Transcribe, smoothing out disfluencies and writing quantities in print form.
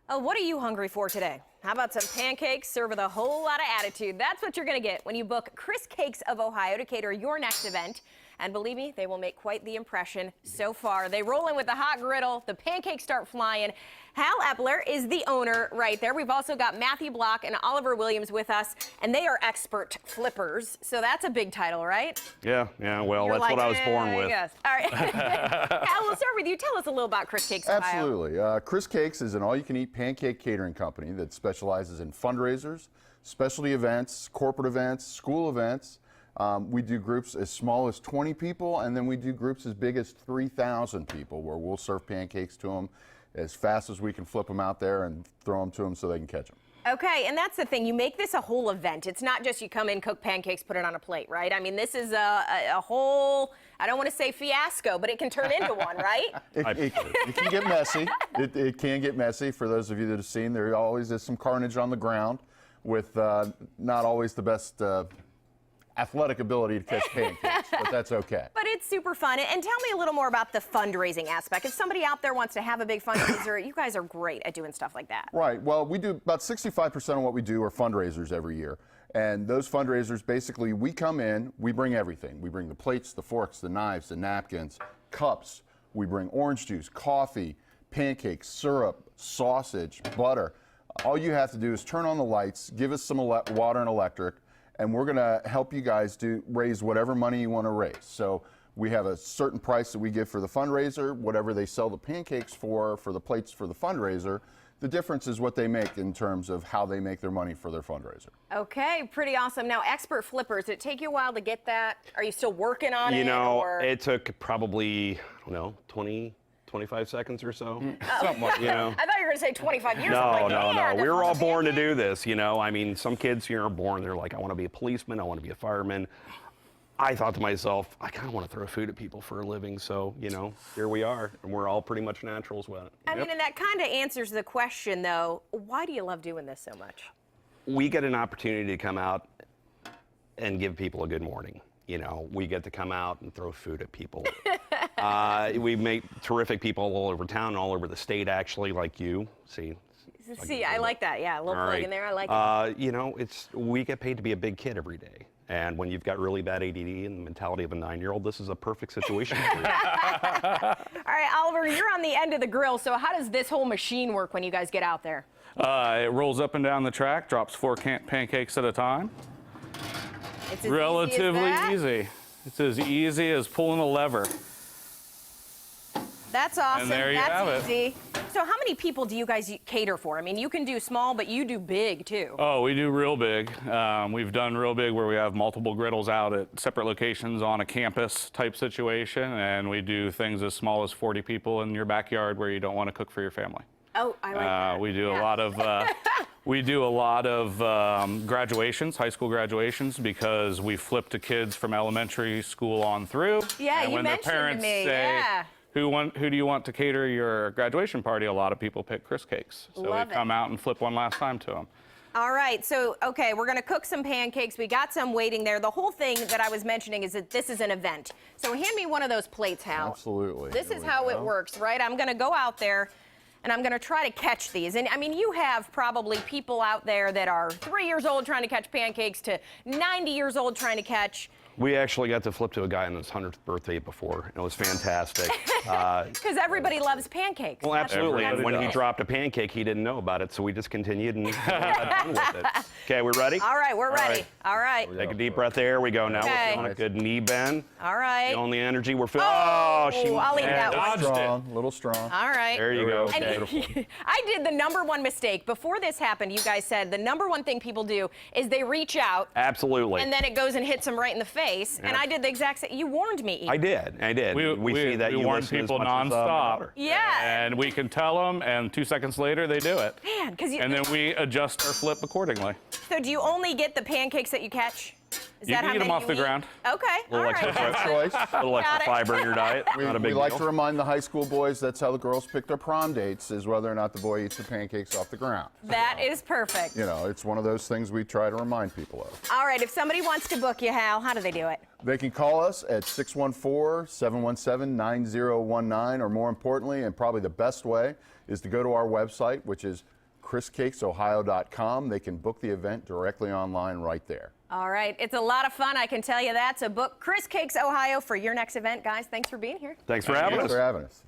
Oh, what are you hungry for today? How about some pancakes served with a whole lot of attitude? That's what you're going to get when you book Chris Cakes of Ohio to cater your next event. And believe me, they will make quite the impression so far. They roll in with the hot griddle, the pancakes start flying. Hal Epler is the owner right there. We've also got Matthew Block and Oliver Williams with us, and they are expert flippers. So that's a big title, right? Yeah, well, You're that's like, what I was born with. Yes. All right. Hal, we'll start with you. Tell us a little about Chris Cakes of Ohio. Absolutely. Chris Cakes is an all-you-can-eat pancake catering company that specializes in fundraisers, specialty events, corporate events, school events. We do groups as small as 20 people, and then we do groups as big as 3,000 people where we'll serve pancakes to them as fast as we can flip them out there and throw them to them so they can catch them. Okay, and that's the thing. You make this a whole event. It's not just you come in, cook pancakes, put it on a plate, right? I mean, this is a whole, I don't want to say fiasco, but it can turn into one, right? It can get messy. It can get messy. For those of you that have seen, there always is some carnage on the ground with not always the best athletic ability to catch pancakes, but that's okay. But it's super fun. And tell me a little more about the fundraising aspect. If somebody out there wants to have a big fundraiser, you guys are great at doing stuff like that. Right. Well, we do about 65% of what we do are fundraisers every year. And those fundraisers, basically, we come in, we bring everything. We bring the plates, the forks, the knives, the napkins, cups. We bring orange juice, coffee, pancakes, syrup, sausage, butter. All you have to do is turn on the lights, give us some water and electric, and we're going to help you guys raise whatever money you want to raise. So we have a certain price that we give for the fundraiser, whatever they sell the pancakes for the plates for the fundraiser. The difference is what they make in terms of how they make their money for their fundraiser. Okay, pretty awesome. Now, expert flippers, did it take you a while to get that? Are you still working on it? You know, or? it took probably, I don't know, 25 seconds or so. Something like, you know. I thought you were going to say 25 years. No. We were all born to do this, you know. I mean, some kids here are born, they're like, I want to be a policeman, I want to be a fireman. I thought to myself, I kind of want to throw food at people for a living, so, you know, here we are, and we're all pretty much naturals with it. I mean, and that kind of answers the question, though, why do you love doing this so much? We get an opportunity to come out and give people a good morning. You know, we get to come out and throw food at people. We make terrific people all over town, all over the state, actually, like you. See, I like that. Yeah, a little plug in there. I like it. You know, we get paid to be a big kid every day. And when you've got really bad ADD and the mentality of a 9-year-old, this is a perfect situation for you. All right, Oliver, you're on the end of the grill, so how does this whole machine work when you guys get out there? It rolls up and down the track, drops 4 pancakes at a time. It's as relatively easy. It's as easy as pulling a lever. That's awesome. And there you have it. Easy. So how many people do you guys cater for? I mean, you can do small, but you do big, too. Oh, we do real big. We've done real big where we have multiple griddles out at separate locations on a campus type situation, and we do things as small as 40 people in your backyard where you don't want to cook for your family. Oh, I like that. We do a lot of graduations, high school graduations, because we flip to kids from elementary school on through. Yeah, and you when mentioned the parents to me. say, yeah. Who do you want to cater your graduation party? A lot of people pick Chris Cakes. So Love we come out and flip one last time to them. All right, so, okay, we're going to cook some pancakes. We got some waiting there. The whole thing that I was mentioning is that this is an event. So hand me one of those plates, Hal. Absolutely. This is how it works, right? I'm going to go out there, and I'm going to try to catch these. And, I mean, you have probably people out there that are 3 years old trying to catch pancakes to 90 years old trying to catch. We actually got to flip to a guy on his 100th birthday before, and it was fantastic. Because everybody loves pancakes. Well, absolutely. And when he it. dropped a pancake, he didn't know about it, so we just continued and got done with it. Okay, we ready? All right, we're ready. All right. Take a deep breath. There we go. Now Okay. we're feeling a good knee bend. All right. Feeling the energy. We're feeling. Oh, she I'll eat that one. Strong, a little strong. All right. There you go. And Okay. I did the #1 mistake. Before this happened, you guys said the #1 thing people do is they reach out. Absolutely. And then it goes and hits them right in the face. Yeah. And I did the exact same. You warned me. I did. We see that we you warn listen as people much as, nonstop. Yeah. And we can tell them, and 2 seconds later, they do it. Man, because you. And then we adjust our flip accordingly. So do you only get the pancakes that you catch? Is You that can how eat them many off you the eat? ground. Okay. A little all extra, right. Choice. a little extra Got it. fiber in your diet. Not a big We like deal. to remind the high school boys that's how the girls pick their prom dates, is whether or not the boy eats the pancakes off the ground. That is perfect. You know, it's one of those things we try to remind people of. All right. If somebody wants to book you, Hal, how do they do it? They can call us at 614-717-9019, or more importantly, and probably the best way, is to go to our website, which is chriscakesohio.com. They can book the event directly online right there. All right. It's a lot of fun, I can tell you that. So book Chris Cakes Ohio for your next event. Guys, thanks for being here. Thanks for having us. Thanks for having us.